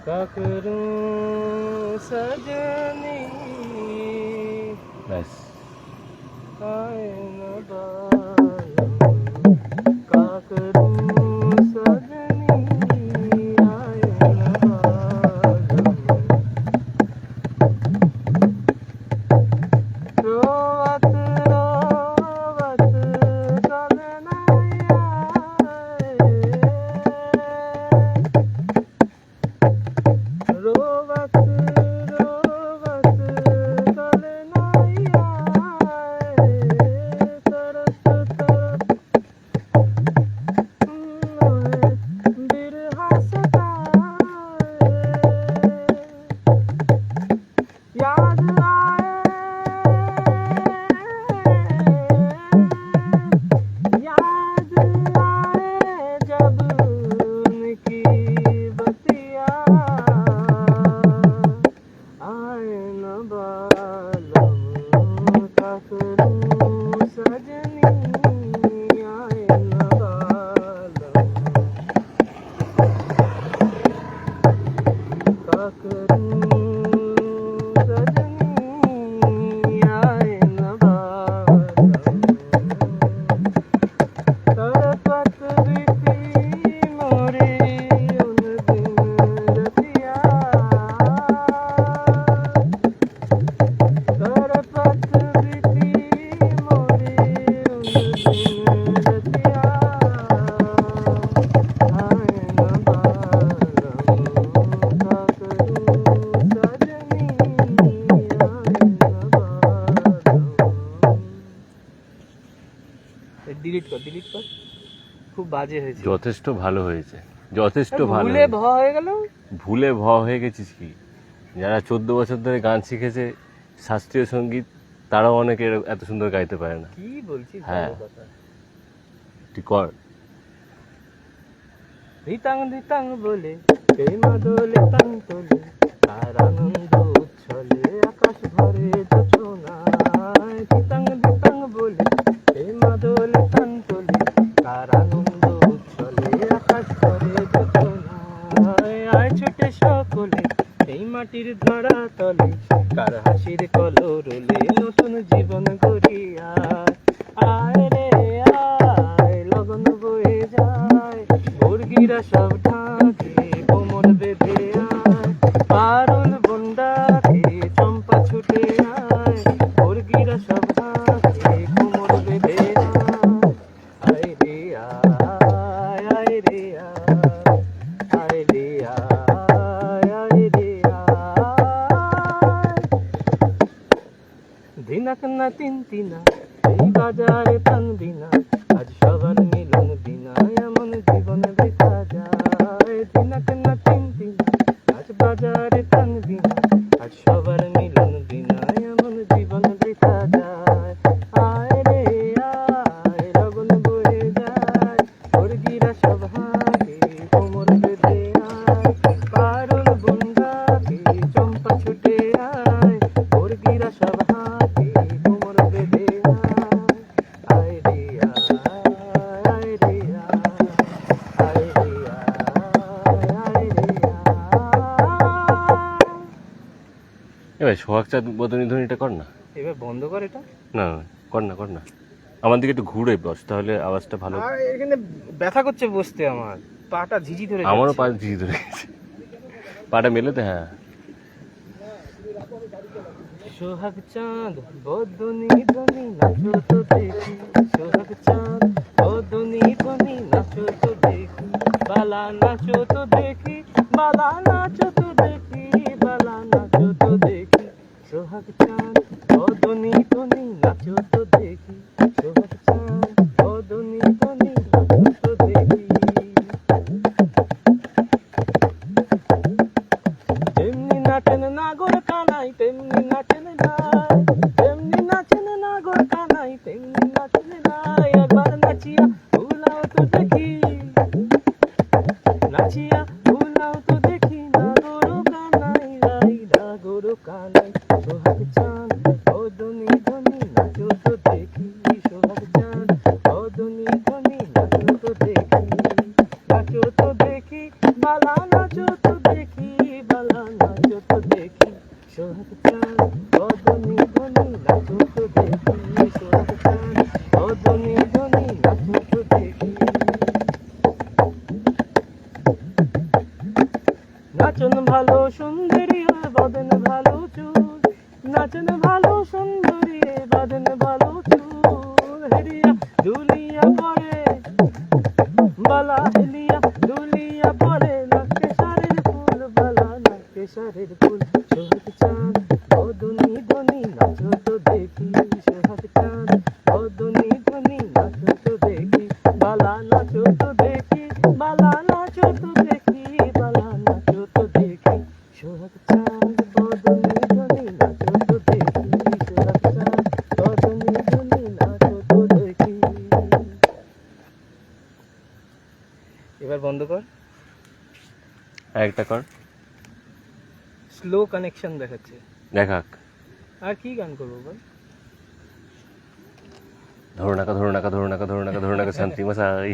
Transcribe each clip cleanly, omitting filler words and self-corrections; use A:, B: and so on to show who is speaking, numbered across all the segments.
A: क्या करूं सजनी
B: ব্যাস।
A: आए न बालम क्या करूं सजनी आए न बालम रोवत रोवत कल न आए रोवत रोवत कल न आए तरस तरस बिरहा सताए याद आए याद आए जब उनकी बतिया आए न बालम क्या करूं सजनी आए न बालम क्या करूं सजनी आए न बालम तड़पत बीती मोरी उन दिन रतिया तड़पत बीती मोरी उन दिन रतिया आए न बालम क्या करूं सजनी आए न बालम ডিলিট কর খুব বাজে হয়েছে
B: যথেষ্ট ভালো হয়েছে, যথেষ্ট ভালো
A: ভুলে
B: হয়েছে।
A: ভ হয়ে গেল
B: ভুলে ভ হয়ে গেছিস কি? যারা 14 বছর ধরে গান শিখেছে শাস্ত্রীয় সঙ্গীত, তারাও অনেকে এত সুন্দর গাইতে পারে না।
A: কি বলছিস
B: হ্যাঁ।
A: ভালো কথা
B: তুই কর।
A: ধিতাং ধিতাং বলে এই মাদলে তাং তোলে তার আনন্দ উচ্ছলে আকাশ ভরে যোছনায় ধিতাং ধিতাং বলে এই মাদলে তাং তোলে তার আনন্দ উচ্ছলে আকাশ ভরে যোছনায় আয় ছুটে সকলে এই মাটির ধরা তলে কার হাসির কলরলে নতুন জীবন গড়িয়া আয় রে আয় লগন বয়ে যায় মুরগিরা সব ঢাকে কোমর বেঁধে আয় পারুল বন্ডাকে চম্পা ছুটে আয় মুরগিরা সব ঢাকে কোমর বেঁধে আয় রে আয় রে আয় রে আয় রে দিনাক না তিন তিনা এই বাজারে পান বিনা আজ সবার মিলন বিনা এমন জীবন দেখা যায় দিনাক না তিন তিনা আজ বাজারে পান বিনা আজ সবার মিলন বিনা এমন জীবন দেখা যায় আয় রে আয় লগন বয়ে যায় মুরগিরা সব হাঁকে কোমর বেঁধে আয় পারুল বন্ডাকে চম্পা ছুটে আয় মুরগিরা সব হাঁকে কোমর বেঁধে আয় রে আয় রে আয় রে
B: এবার সোহাগ চাঁদ বদনী ধ্বনিটা কর না।
A: এবার বন্ধ কর এটা
B: না না, কর না, কর না। আমার দিকে একটু ঘুরে বস, তাহলে আওয়াজটা ভালো।
A: আর এখানে ব্যথা করছে বসতে আমার পাটা ঝিঝি ধরে
B: আমারও
A: যাচ্ছে।
B: পা ঝিঝি ধরে গেছে, পাটা মেলেতে। হ্যাঁ,
A: সোহাগ চাঁদ বদনী ধ্বনি নাচো তো দেখি সোহাগ চাঁদ বদনী ধ্বনি নাচো তো দেখি বালা নাচো তো দেখি বালা নাচো তো দেখি বালা নাচো তো দেখি সোহাগ চাঁদ বদনী ধ্বনি নাচো তো দেখি সোহাগ চাঁদ বদনী ধ্বনি নাচো তো দেখি তেমনি নাচেন নাগর কানাই তেমনি নাচেন নাই তেমনি নাচেন নাগর কানাই তেমনি নাচেন নাই একবার নাচিয়া ভুলাও তো দেখি নাচিয়া ভুলাও তো দেখি নাগর কানাই রাই নাগর কানাই সোহাগ চাঁদ বদনী ধ্বনি নাচো তো দেখি সোহাগ চাঁদ বদনী ধ্বনি নাচো তো দেখি সুন্দরী বদন ভালো চুল, নাচন ভালো সুন্দরী বদন ভালো চুল, হেরিয়া দুলিয়া পরে বালা হেলিয়া দুলিয়া পরে নাকে সারের ফুল বালা নাকে সারের ফুল, সোহাগ চাঁদ বদনি ধনি নাচো তো দেখি, সোহাগ চাঁদ বদনি ধনি নাচো তো দেখি, বালা নাচো তো দেখি, বালা নাচো তো দেখি, বালা নাচো তো দেখি, সোহাগ চাঁদ বদনি ধনি নাচো তো দেখি, সোহাগ চাঁদ বদনি ধনি নাচো তো দেখি। এবার বন্ধ কর,
B: একটা কর,
A: স্লো কানেকশন দেখাচ্ছে।
B: দেখাক।
A: আর কি গান করবো বল?
B: ধরো নাকা ধরো নাকা ধরো নাকা ধরো নাকা ধরো নাকা শান্তি মশাই।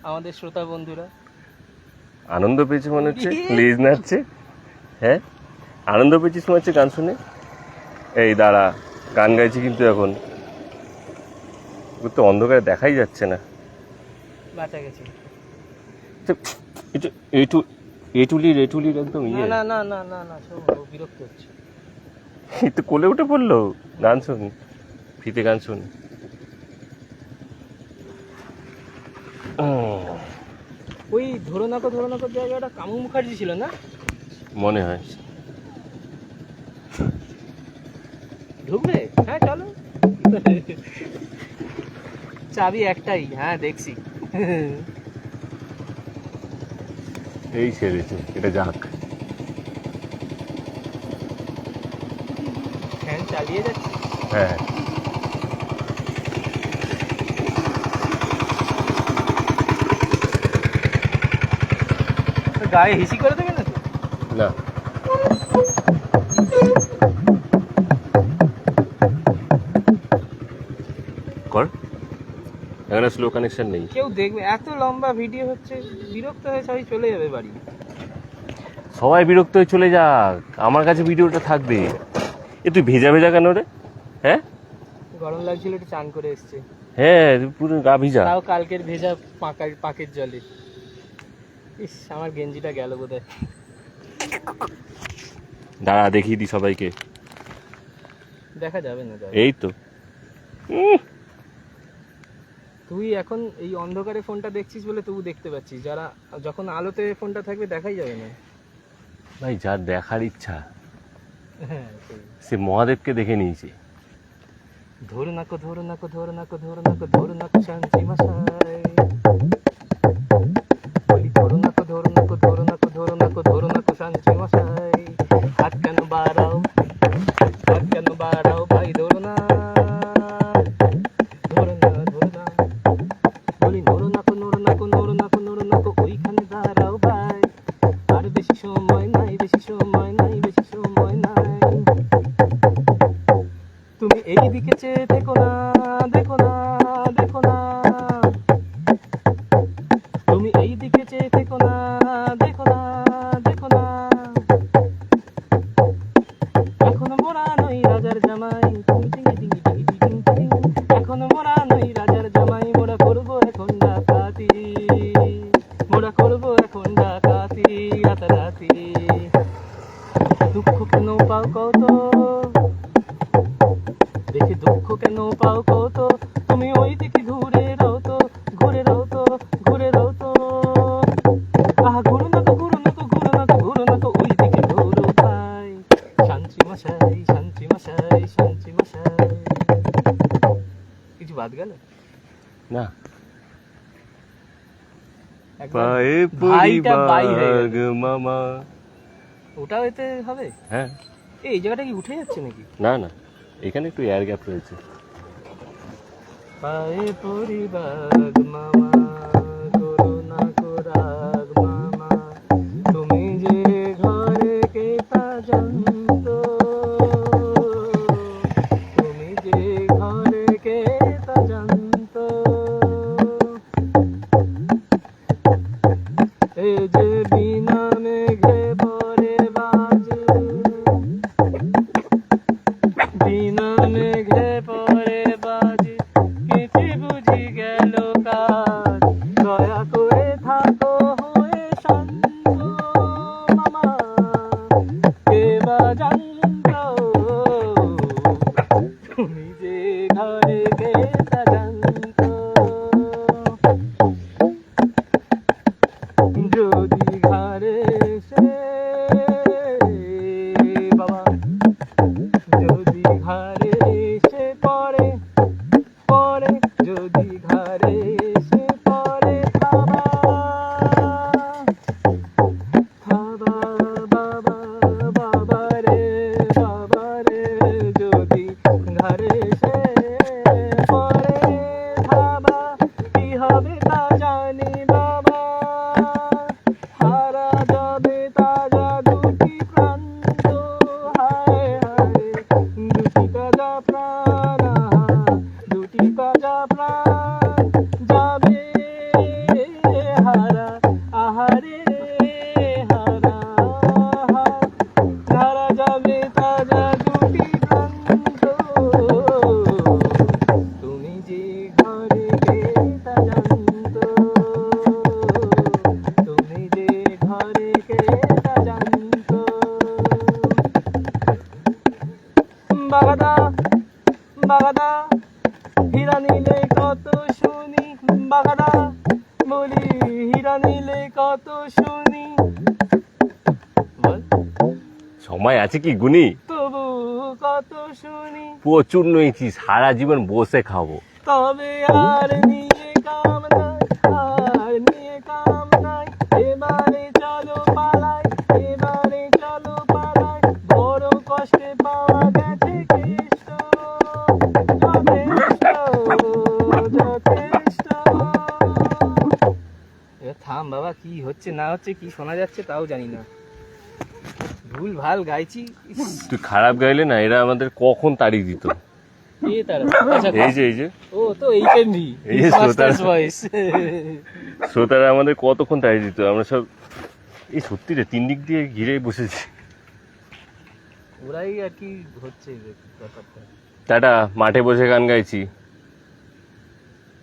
A: আমাদের শ্রোতা বন্ধুরা
B: আনন্দ পেয়েছে মনে হচ্ছে, প্লিজ নাচছে। হ্যাঁ আনন্দ পেয়েছিস মনে হচ্ছে গান শুনে। এই দাঁড়া, গান গাইছি কিন্তু এখন, তো অন্ধকারে দেখাই যাচ্ছে না।
A: বাঁচা গেছে।
B: এটুলির একদম ইয়ে,
A: না না না না না শোন, ও বিরক্ত হচ্ছে।
B: এই তো কোলে উঠে পড়লো। গান শুন, ফিতে গান শুন।
A: ওই ধরো নাকো জায়গাটা কামু মুখার্জি ছিল না?
B: মনে হয়।
A: ঢুকবে? হ্যাঁ চলো। চাবি একটাই, হ্যাঁ দেখছি।
B: এই সেরেছে, এটা যাক।
A: ফ্যান চালিয়ে যাচ্ছে।
B: হ্যাঁ
A: গায়ে হিসি করে দেবে না তো?
B: না, কর, এখানে স্লো কানেকশন নেই।
A: কেউ দেখবে? এত লম্বা ভিডিও হচ্ছে, বিরক্ত হয়ে সবাই চলে যাবে বাড়ি।
B: সবাই বিরক্ত হয়ে চলে যাক, আমার কাছে ভিডিওটা থাকবে। এ তুই ভেজা ভেজা কেন রে? হ্যাঁ
A: গরম লাগছিল, একটু চান করে এসছে।
B: হ্যাঁ পুরো গা ভিজা।
A: তাও কালকের ভেজা পাকের জলে। ইস, আমার গেঞ্জিটা গেল বোধহয়।
B: দাঁড়া দেখিয়ে দি সবাইকে।
A: দেখা যাবে না।
B: এই তো
A: তুই এখন এই অন্ধকারে ফোনটা দেখছিস বলে তবু দেখতে পাচ্ছিস, যারা যখন আলোতে ফোনটা থাকবে দেখাই যাবে না।
B: ভাই যার দেখার ইচ্ছা
A: হ্যাঁ সেই।
B: সে মহাদেবকে দেখে নিয়েছে।
A: ধরো নাকো ধরো নাকো ধরো নাকো ধরো নাকো ধরো নাকো শান্তি মশাই, বলি ধরো নাকো ধরো নাকো ধরো নাকো ধরো নাকো ধরো নাকো শান্তি মশাই, হাত কেন বাড়াও ভাই, ধরো না বলি নড়ো নাকো ওইখানে দাঁড়াও ভাই, আর বেশি সময় নাই, তুমি এই দিকে চেয়ে দেখো না, তুমি এই দিকে চেয়ে দেখো না, এখনো মোরা নই রাজার জামাই, এখনো মোরা নই রাজার জামাই, মোরা করবো এখন ডাকাতি, রাতারাতি। দুঃখ কেন পাও কত, দেখে দুঃখ কেন পাও কত, তুমি ওই দিকে ঘুরে রাও তো, আহা ঘুরো না তো ওই দিকে ঘুরো ভাই, শান্তি মশাই। কিছু বাদ গেল
B: না?
A: পায়ে
B: ভাইটা বাই মামা,
A: ওটা হইতে হবে।
B: হ্যাঁ
A: এই জায়গাটা কি উঠে যাচ্ছে নাকি?
B: না না, এখানে একটু এয়ার গ্যাপ রয়েছে।
A: পায়ে পরিবাগ মামা, করুণা কোরাগ মামা, তুমি যে ঘরে কে তা জানতো, এই যে বিনা মেঘে পরে বাজ, বিনা মেঘে পরে বাজ, জানতো, তুমি যে ঘরে কে তা জানতো। যদি ঘরে এসে বাবা, যদি ঘরে এসে পড়ে পড়ে, যদি ঘরে এসে পড়ে থাবা থাবা, বাবা বাবা রে বাবা রে, যদি ঘরে এসে পড়ে থাবা, কি হবে তা জানি বাবা, হারা যাবে তাজা দুটি প্রান্ত, হায় হায় দুটি তাজা প্রাণ, দুটি তাজা প্রাণ যাবে হারা, আহারে হারা, হারা যাবে তাজা দুটি প্রান্ত, তুমি যে ঘরে কে তা জানতো, তুমি যে ঘরে কে তা জানতো। বাগাদা বাগাদা হীরা নিলে কত শুনি, বাগাদা বলি হীরা নিলে কত শুনি, বল
B: সময় আছে কি গুনি?
A: তবু কত শুনি,
B: প্রচুর নয়েছি, সারা জীবন বসে খাবো।
A: তবে আর নিয়ে কাম নাই, আর নিয়ে কাম নাই, এবারে চলো পালাই, এবারে চলো পালাই, বড় কষ্টে পাওয়া গেছে কৃষ্ট, যথেষ্ট যথেষ্ট। এবার থাম বাবা, কি হচ্ছে না হচ্ছে, কি শোনা যাচ্ছে তাও জানি না, ভুল ভাল গাইছি। ইস,
B: তুই খারাপ গাইলে না, এরা আমাদের কখন তাড়িয়ে দিত।
A: কে তারা? আচ্ছা,
B: এই যে
A: ও তো এইচএমভি,
B: এই যে
A: মাস্টার্স
B: শ্রোতা।
A: ভয়েস।
B: শ্রোতারা আমাদের কতক্ষণ তাড়িয়ে দিত, আমরা সব এই সত্যি রে 3 দিক দিয়ে ঘিরে বসেছি।
A: ওরাই আর কি হচ্ছে ব্যাপারটা।
B: টাটা, মাঠে বসে গান গাইছি।